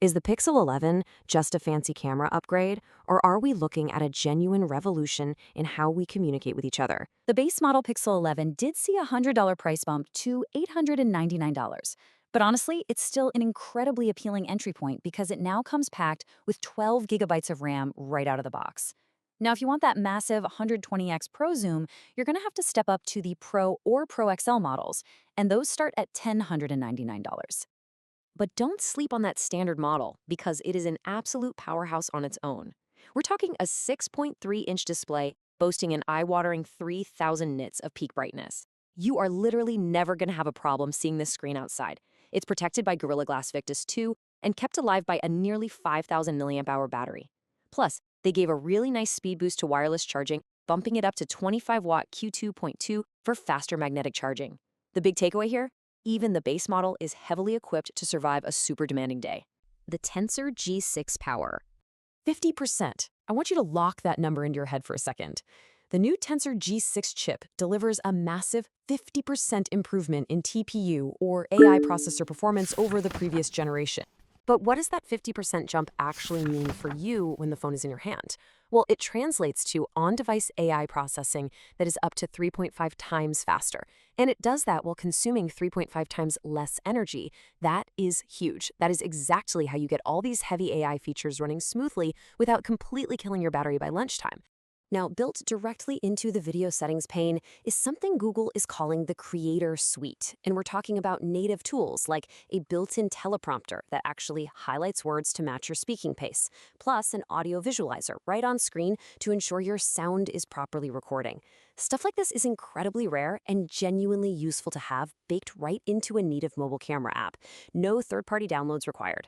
Is the Pixel 11 just a fancy camera upgrade, or are we looking at a genuine revolution in how we communicate with each other? The base model Pixel 11 did see a $100 price bump to $899. But honestly, it's still an incredibly appealing entry point because it now comes packed with 12 gigabytes of RAM right out of the box. Now, if you want that massive 120x Pro zoom, you're going to have to step up to the Pro or Pro XL models, and those start at $1,099. But don't sleep on that standard model because it is an absolute powerhouse on its own. We're talking a 6.3-inch display boasting an eye-watering 3,000 nits of peak brightness. You are literally never going to have a problem seeing this screen outside. It's protected by Gorilla Glass Victus 2 and kept alive by a nearly 5,000 milliamp hour battery. Plus, they gave a really nice speed boost to wireless charging, bumping it up to 25-watt Q2.2 for faster magnetic charging. The big takeaway here? Even the base model is heavily equipped to survive a super demanding day. The Tensor G6 Power. 50%. I want you to lock that number into your head for a second. The new Tensor G6 chip delivers a massive 50% improvement in TPU, or AI processor performance, over the previous generation. But what does that 50% jump actually mean for you when the phone is in your hand? Well, it translates to on-device AI processing that is up to 3.5 times faster. And it does that while consuming 3.5 times less energy. That is huge. That is exactly how you get all these heavy AI features running smoothly without completely killing your battery by lunchtime. Now, built directly into the video settings pane is something Google is calling the Creator Suite. And we're talking about native tools like a built-in teleprompter that actually highlights words to match your speaking pace, plus an audio visualizer right on screen to ensure your sound is properly recording. Stuff like this is incredibly rare and genuinely useful to have baked right into a native mobile camera app. No third-party downloads required.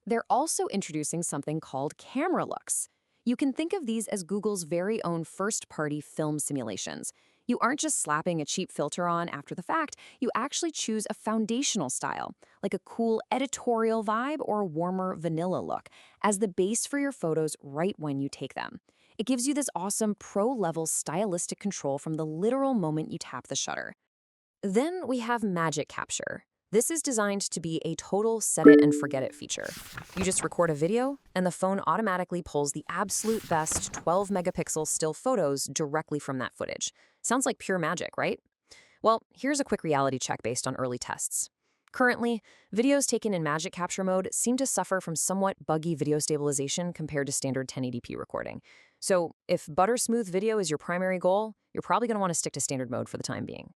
They're also introducing something called Camera Looks. You can think of these as Google's very own first-party film simulations. You aren't just slapping a cheap filter on after the fact, you actually choose a foundational style, like a cool editorial vibe or a warmer vanilla look, as the base for your photos right when you take them. It gives you this awesome pro-level stylistic control from the literal moment you tap the shutter. Then we have Magic Capture. This is designed to be a total set-it-and-forget-it feature. You just record a video, and the phone automatically pulls the absolute best 12-megapixel still photos directly from that footage. Sounds like pure magic, right? Well, here's a quick reality check based on early tests. Currently, videos taken in Magic Capture mode seem to suffer from somewhat buggy video stabilization compared to standard 1080p recording. So if butter-smooth video is your primary goal, you're probably going to want to stick to standard mode for the time being.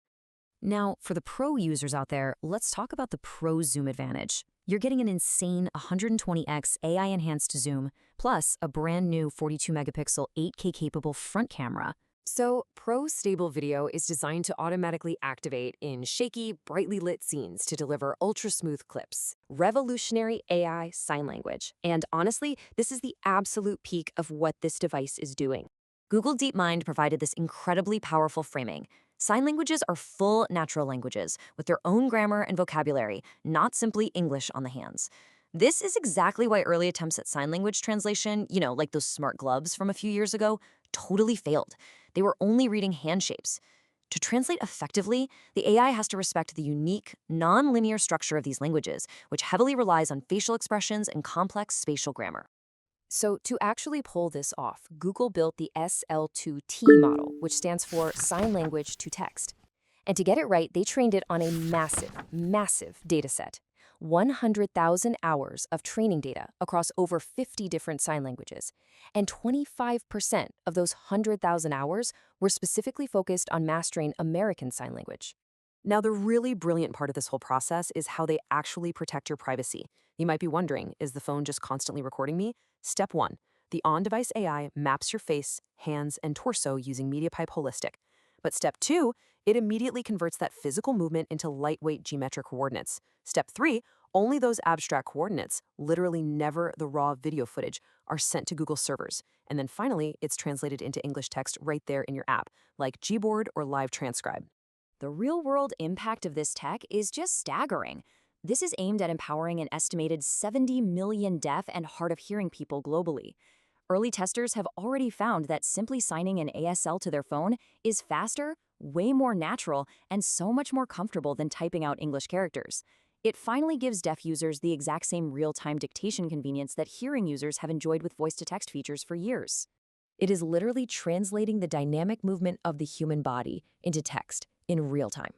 Now, for the pro users out there, let's talk about the Pro Zoom Advantage. You're getting an insane 120x AI-enhanced zoom, plus a brand new 42-megapixel 8K-capable front camera. So, Pro Stable Video is designed to automatically activate in shaky, brightly lit scenes to deliver ultra-smooth clips. Revolutionary AI sign language. And honestly, this is the absolute peak of what this device is doing. Google DeepMind provided this incredibly powerful framing. Sign languages are full natural languages with their own grammar and vocabulary, not simply English on the hands. This is exactly why early attempts at sign language translation, like those smart gloves from a few years ago, totally failed. They were only reading hand shapes. To translate effectively, the AI has to respect the unique, non-linear structure of these languages, which heavily relies on facial expressions and complex spatial grammar. So to actually pull this off, Google built the SL2T model, which stands for Sign Language to Text. And to get it right, they trained it on a massive data set. 100,000 hours of training data across over 50 different sign languages. And 25% of those 100,000 hours were specifically focused on mastering American Sign Language. Now, the really brilliant part of this whole process is how they actually protect your privacy. You might be wondering, is the phone just constantly recording me? Step 1. The on-device AI maps your face, hands, and torso using MediaPipe Holistic. But step 2, it immediately converts that physical movement into lightweight geometric coordinates. Step 3, only those abstract coordinates, literally never the raw video footage, are sent to Google servers. And then finally, it's translated into English text right there in your app, like Gboard or Live Transcribe. The real-world impact of this tech is just staggering. This is aimed at empowering an estimated 70 million deaf and hard-of-hearing people globally. Early testers have already found that simply signing an ASL to their phone is faster, way more natural, and so much more comfortable than typing out English characters. It finally gives deaf users the exact same real-time dictation convenience that hearing users have enjoyed with voice-to-text features for years. It is literally translating the dynamic movement of the human body into text in real time.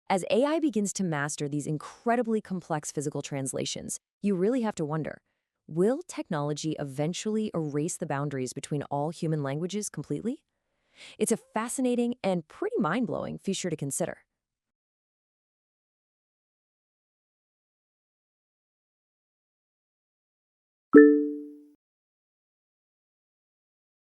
As AI begins to master these incredibly complex physical translations, you really have to wonder, will technology eventually erase the boundaries between all human languages completely? It's a fascinating and pretty mind-blowing future to consider.